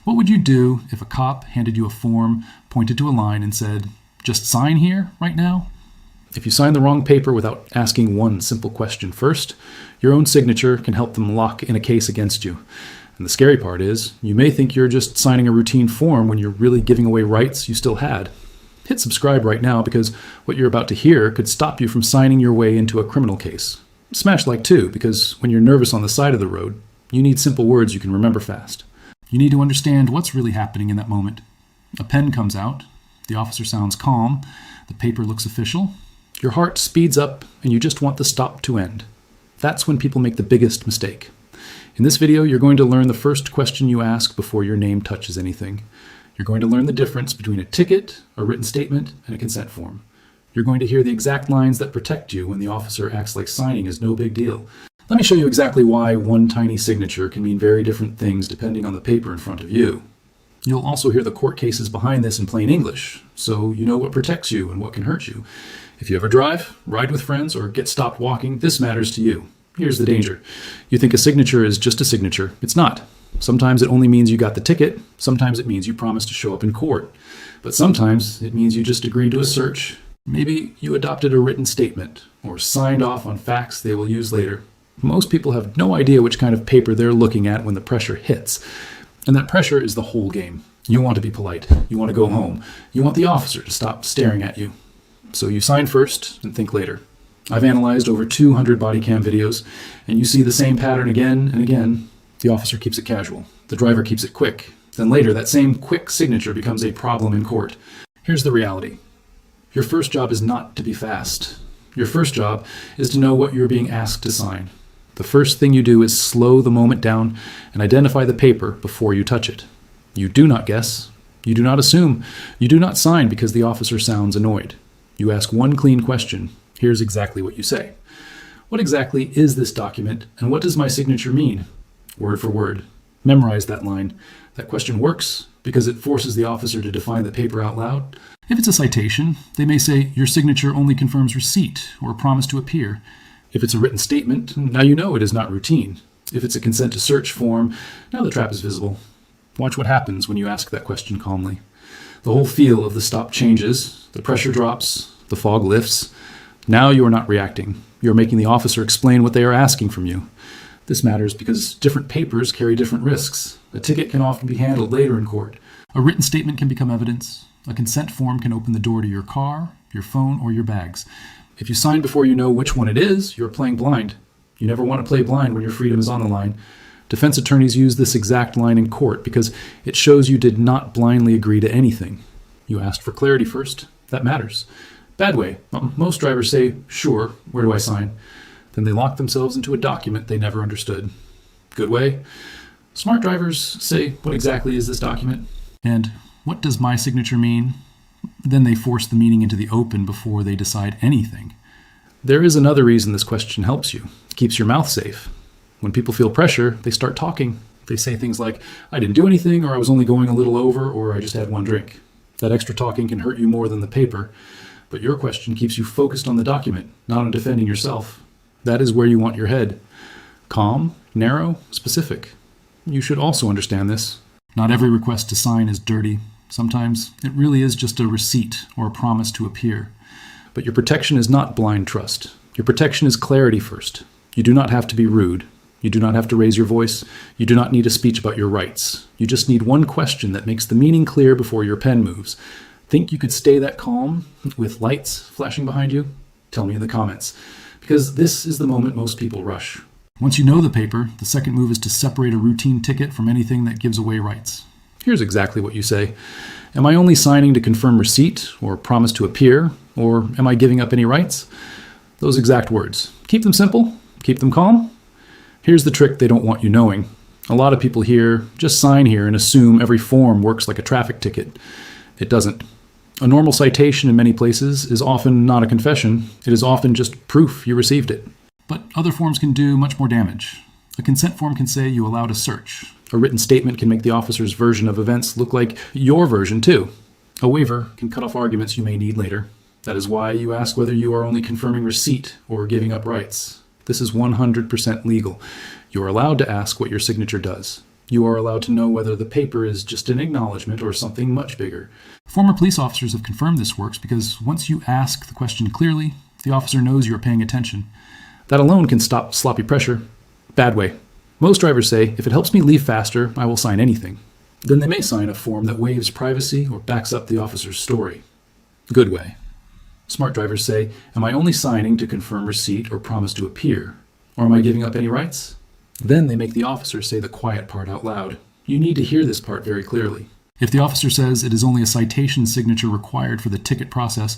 What would you do if a cop handed you a form, pointed to a line, and said, "Just sign here right now"? If you sign the wrong paper without asking one simple question first, your own signature can help them lock in a case against you. And the scary part is, you may think you're just signing a routine form when you're really giving away rights you still had. Hit subscribe right now because what you're about to hear could stop you from signing your way into a criminal case. Smash like too, because when you're nervous on the side of the road, you need simple words you can remember fast. You need to understand what's really happening in that moment. A pen comes out, the officer sounds calm, the paper looks official, your heart speeds up, and you just want the stop to end. That's when people make the biggest mistake. In this video, you're going to learn the first question you ask before your name touches anything. You're going to learn the difference between a ticket, a written statement, and a consent form. You're going to hear the exact lines that protect you when the officer acts like signing is no big deal. Let me show you exactly why one tiny signature can mean very different things depending on the paper in front of you. You'll also hear the court cases behind this in plain English, so you know what protects you and what can hurt you. If you ever drive, ride with friends, or get stopped walking, this matters to you. Here's the danger. You think a signature is just a signature. It's not. Sometimes it only means you got the ticket. Sometimes it means you promised to show up in court. But sometimes it means you just agreed to a search. Maybe you adopted a written statement or signed off on facts they will use later. Most people have no idea which kind of paper they're looking at when the pressure hits. And that pressure is the whole game. You want to be polite. You want to go home. You want the officer to stop staring at you. So you sign first and think later. I've analyzed over 200 body cam videos, and you see the same pattern again and again. The officer keeps it casual. The driver keeps it quick. Then later, that same quick signature becomes a problem in court. Here's the reality. Your first job is not to be fast. Your first job is to know what you're being asked to sign. The first thing you do is slow the moment down and identify the paper before you touch it. You do not guess. You do not assume. You do not sign because the officer sounds annoyed. You ask one clean question. Here's exactly what you say. What exactly is this document, and what does my signature mean? Word for word. Memorize that line. That question works because it forces the officer to define the paper out loud. If it's a citation, they may say, "Your signature only confirms receipt or promise to appear." If it's a written statement, now you know it is not routine. If it's a consent to search form, now the trap is visible. Watch what happens when you ask that question calmly. The whole feel of the stop changes, the pressure drops, the fog lifts. Now you are not reacting. You are making the officer explain what they are asking from you. This matters because different papers carry different risks. A ticket can often be handled later in court. A written statement can become evidence. A consent form can open the door to your car, your phone, or your bags. If you sign before you know which one it is, you're playing blind. You never want to play blind when your freedom is on the line. Defense attorneys use this exact line in court because it shows you did not blindly agree to anything. You asked for clarity first. That matters. Bad way. Most drivers say, "Sure, where do I sign?" Then they lock themselves into a document they never understood. Good way. Smart drivers say, "What exactly is this document?" And what does my signature mean? Then they force the meaning into the open before they decide anything. There is another reason this question helps you. It keeps your mouth safe. When people feel pressure, they start talking. They say things like, "I didn't do anything," or "I was only going a little over," or "I just had one drink." That extra talking can hurt you more than the paper. But your question keeps you focused on the document, not on defending yourself. That is where you want your head. Calm, narrow, specific. You should also understand this. Not every request to sign is dirty. Sometimes it really is just a receipt or a promise to appear. But your protection is not blind trust. Your protection is clarity first. You do not have to be rude. You do not have to raise your voice. You do not need a speech about your rights. You just need one question that makes the meaning clear before your pen moves. Think you could stay that calm with lights flashing behind you? Tell me in the comments, because this is the moment most people rush. Once you know the paper, the second move is to separate a routine ticket from anything that gives away rights. Here's exactly what you say. Am I only signing to confirm receipt or promise to appear, or am I giving up any rights? Those exact words. Keep them simple, keep them calm. Here's the trick they don't want you knowing. A lot of people here just sign here and assume every form works like a traffic ticket. It doesn't. A normal citation in many places is often not a confession. It is often just proof you received it. But other forms can do much more damage. A consent form can say you allowed a search. A written statement can make the officer's version of events look like your version too. A waiver can cut off arguments you may need later. That is why you ask whether you are only confirming receipt or giving up rights. This is 100% legal. You are allowed to ask what your signature does. You are allowed to know whether the paper is just an acknowledgement or something much bigger. Former police officers have confirmed this works because once you ask the question clearly, the officer knows you are paying attention. That alone can stop sloppy pressure. Bad way. Most drivers say, if it helps me leave faster, I will sign anything. Then they may sign a form that waives privacy or backs up the officer's story. Good way. Smart drivers say, am I only signing to confirm receipt or promise to appear? Or am I giving up any rights? Then they make the officer say the quiet part out loud. You need to hear this part very clearly. If the officer says it is only a citation signature required for the ticket process,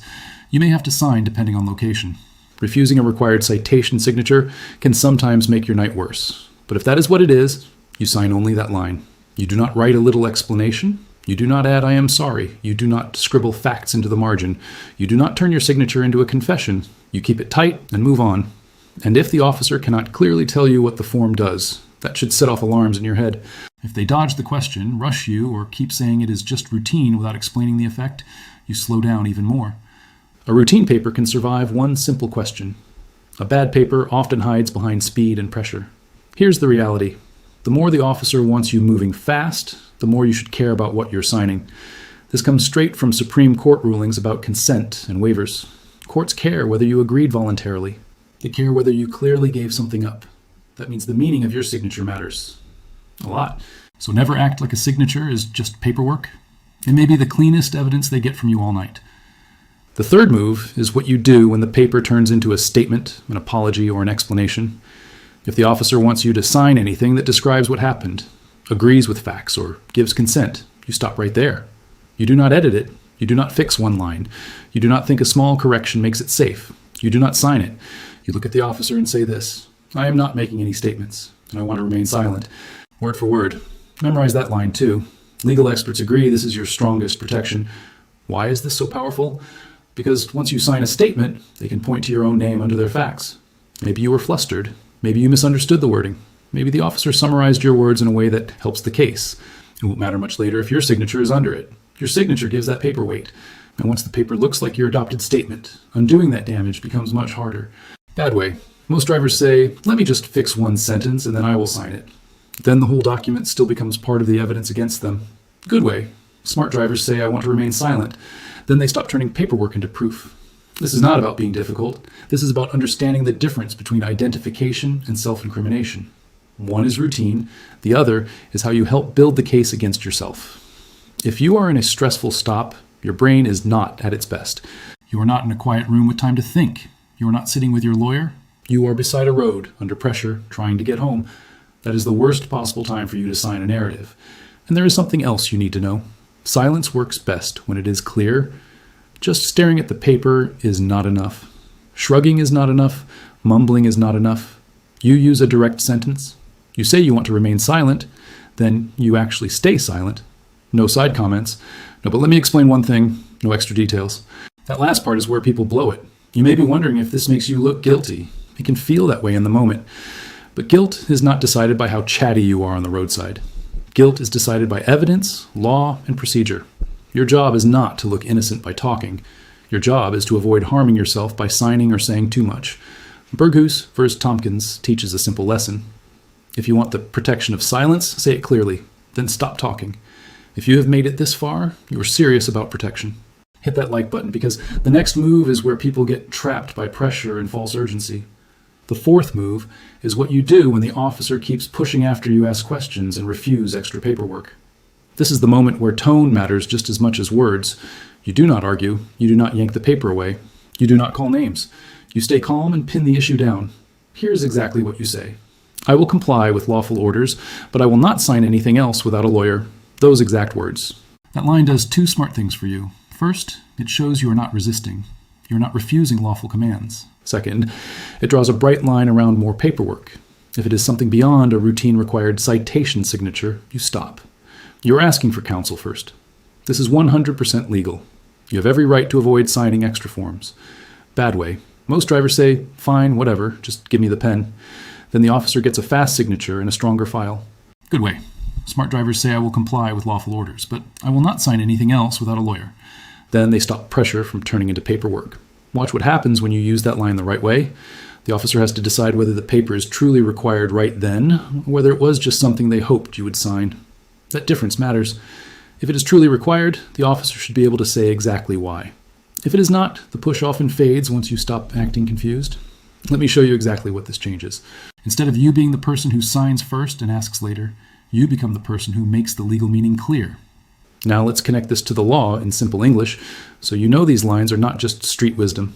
you may have to sign depending on location. Refusing a required citation signature can sometimes make your night worse. But if that is what it is, you sign only that line. You do not write a little explanation. You do not add, I am sorry. You do not scribble facts into the margin. You do not turn your signature into a confession. You keep it tight and move on. And if the officer cannot clearly tell you what the form does, that should set off alarms in your head. If they dodge the question, rush you, or keep saying it is just routine without explaining the effect, you slow down even more. A routine paper can survive one simple question. A bad paper often hides behind speed and pressure. Here's the reality. The more the officer wants you moving fast, the more you should care about what you're signing. This comes straight from Supreme Court rulings about consent and waivers. Courts care whether you agreed voluntarily. They care whether you clearly gave something up. That means the meaning of your signature matters. A lot. So never act like a signature is just paperwork. It may be the cleanest evidence they get from you all night. The third move is what you do when the paper turns into a statement, an apology, or an explanation. If the officer wants you to sign anything that describes what happened, agrees with facts, or gives consent, you stop right there. You do not edit it. You do not fix one line. You do not think a small correction makes it safe. You do not sign it. You look at the officer and say this, I am not making any statements, and I want to remain silent. Word for word. Memorize that line too. Legal experts agree this is your strongest protection. Why is this so powerful? Because once you sign a statement, they can point to your own name under their facts. Maybe you were flustered. Maybe you misunderstood the wording. Maybe the officer summarized your words in a way that helps the case. It won't matter much later if your signature is under it. Your signature gives that paper weight. And once the paper looks like your adopted statement, undoing that damage becomes much harder. Bad way. Most drivers say, let me just fix one sentence and then I will sign it. Then the whole document still becomes part of the evidence against them. Good way. Smart drivers say, I want to remain silent. Then they stop turning paperwork into proof. This is not about being difficult. This is about understanding the difference between identification and self-incrimination. One is routine. The other is how you help build the case against yourself. If you are in a stressful stop, your brain is not at its best. You are not in a quiet room with time to think. You are not sitting with your lawyer. You are beside a road, under pressure, trying to get home. That is the worst possible time for you to sign a narrative. And there is something else you need to know. Silence works best when it is clear. Just staring at the paper is not enough. Shrugging is not enough. Mumbling is not enough. You use a direct sentence. You say you want to remain silent. Then you actually stay silent. No side comments. No, but let me explain one thing. No extra details. That last part is where people blow it. You may be wondering if this makes you look guilty. It can feel that way in the moment. But guilt is not decided by how chatty you are on the roadside. Guilt is decided by evidence, law, and procedure. Your job is not to look innocent by talking. Your job is to avoid harming yourself by signing or saying too much. Burghouse v. Tompkins teaches a simple lesson. If you want the protection of silence, say it clearly. Then stop talking. If you have made it this far, you are serious about protection. Hit that like button because the next move is where people get trapped by pressure and false urgency. The fourth move is what you do when the officer keeps pushing after you ask questions and refuse extra paperwork. This is the moment where tone matters just as much as words. You do not argue. You do not yank the paper away. You do not call names. You stay calm and pin the issue down. Here's exactly what you say. I will comply with lawful orders, but I will not sign anything else without a lawyer. Those exact words. That line does two smart things for you. First, it shows you are not resisting. You are not refusing lawful commands. Second, it draws a bright line around more paperwork. If it is something beyond a routine required citation signature, you stop. You are asking for counsel first. This is 100% legal. You have every right to avoid signing extra forms. Bad way. Most drivers say, fine, whatever, just give me the pen. Then the officer gets a fast signature and a stronger file. Good way. Smart drivers say I will comply with lawful orders, but I will not sign anything else without a lawyer. Then they stop pressure from turning into paperwork. Watch what happens when you use that line the right way. The officer has to decide whether the paper is truly required right then, or whether it was just something they hoped you would sign. That difference matters. If it is truly required, the officer should be able to say exactly why. If it is not, the push often fades once you stop acting confused. Let me show you exactly what this changes. Instead of you being the person who signs first and asks later, you become the person who makes the legal meaning clear. Now let's connect this to the law in simple English, so you know these lines are not just street wisdom.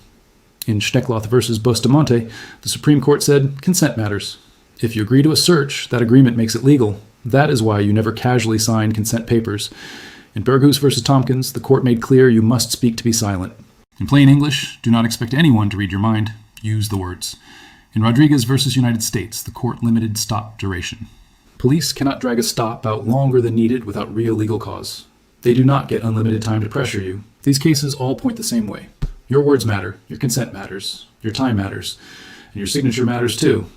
In Schneckloth versus Bustamante, the Supreme Court said, consent matters. If you agree to a search, that agreement makes it legal. That is why you never casually sign consent papers. In Berghus versus Tompkins, the court made clear you must speak to be silent. In plain English, do not expect anyone to read your mind. Use the words. In Rodriguez versus United States, the court limited stop duration. Police cannot drag a stop out longer than needed without real legal cause. They do not get unlimited time to pressure you. These cases all point the same way. Your words matter, your consent matters, your time matters, and your signature matters too.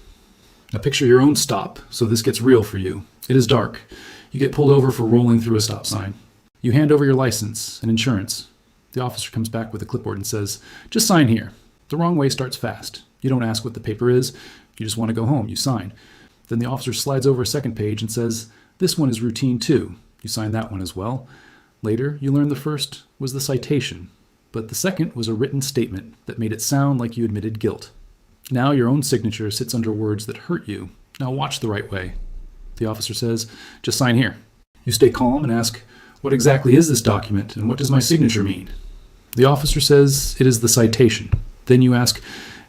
Now picture your own stop, so this gets real for you. It is dark. You get pulled over for rolling through a stop sign. You hand over your license and insurance. The officer comes back with a clipboard and says, just sign here. The wrong way starts fast. You don't ask what the paper is. You just want to go home. You sign. Then the officer slides over a second page and says, this one is routine too. You sign that one as well. Later, you learn the first was the citation, but the second was a written statement that made it sound like you admitted guilt. Now your own signature sits under words that hurt you. Now watch the right way. The officer says, just sign here. You stay calm and ask, what exactly is this document and what does my signature mean? The officer says it is the citation. Then you ask,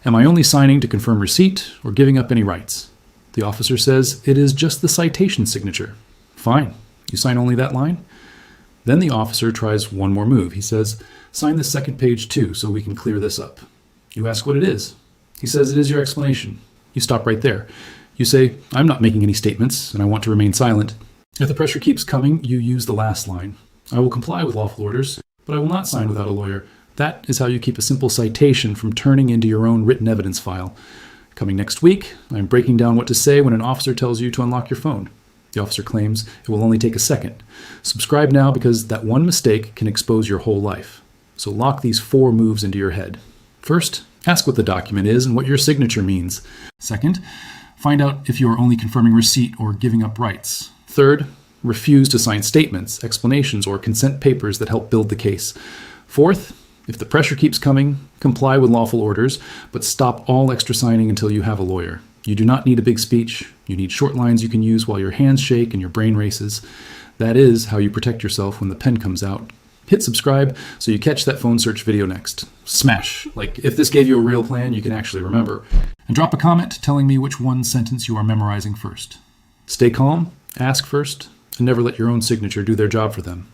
am I only signing to confirm receipt or giving up any rights? The officer says it is just the citation signature. Fine. You sign only that line? Then the officer tries one more move. He says, sign this second page too so we can clear this up. You ask what it is. He says it is your explanation. You stop right there. You say, I'm not making any statements and I want to remain silent. If the pressure keeps coming, you use the last line. I will comply with lawful orders, but I will not sign without a lawyer. That is how you keep a simple citation from turning into your own written evidence file. Coming next week, I'm breaking down what to say when an officer tells you to unlock your phone. The officer claims it will only take a second. Subscribe now because that one mistake can expose your whole life. So lock these 4 moves into your head. First, ask what the document is and what your signature means. Second, find out if you are only confirming receipt or giving up rights. Third, refuse to sign statements, explanations, or consent papers that help build the case. Fourth, if the pressure keeps coming, comply with lawful orders, but stop all extra signing until you have a lawyer. You do not need a big speech. You need short lines you can use while your hands shake and your brain races. That is how you protect yourself when the pen comes out. Hit subscribe so you catch that phone search video next. Smash. Like, if this gave you a real plan, you can actually remember. And drop a comment telling me which one sentence you are memorizing first. Stay calm, ask first, and never let your own signature do their job for them.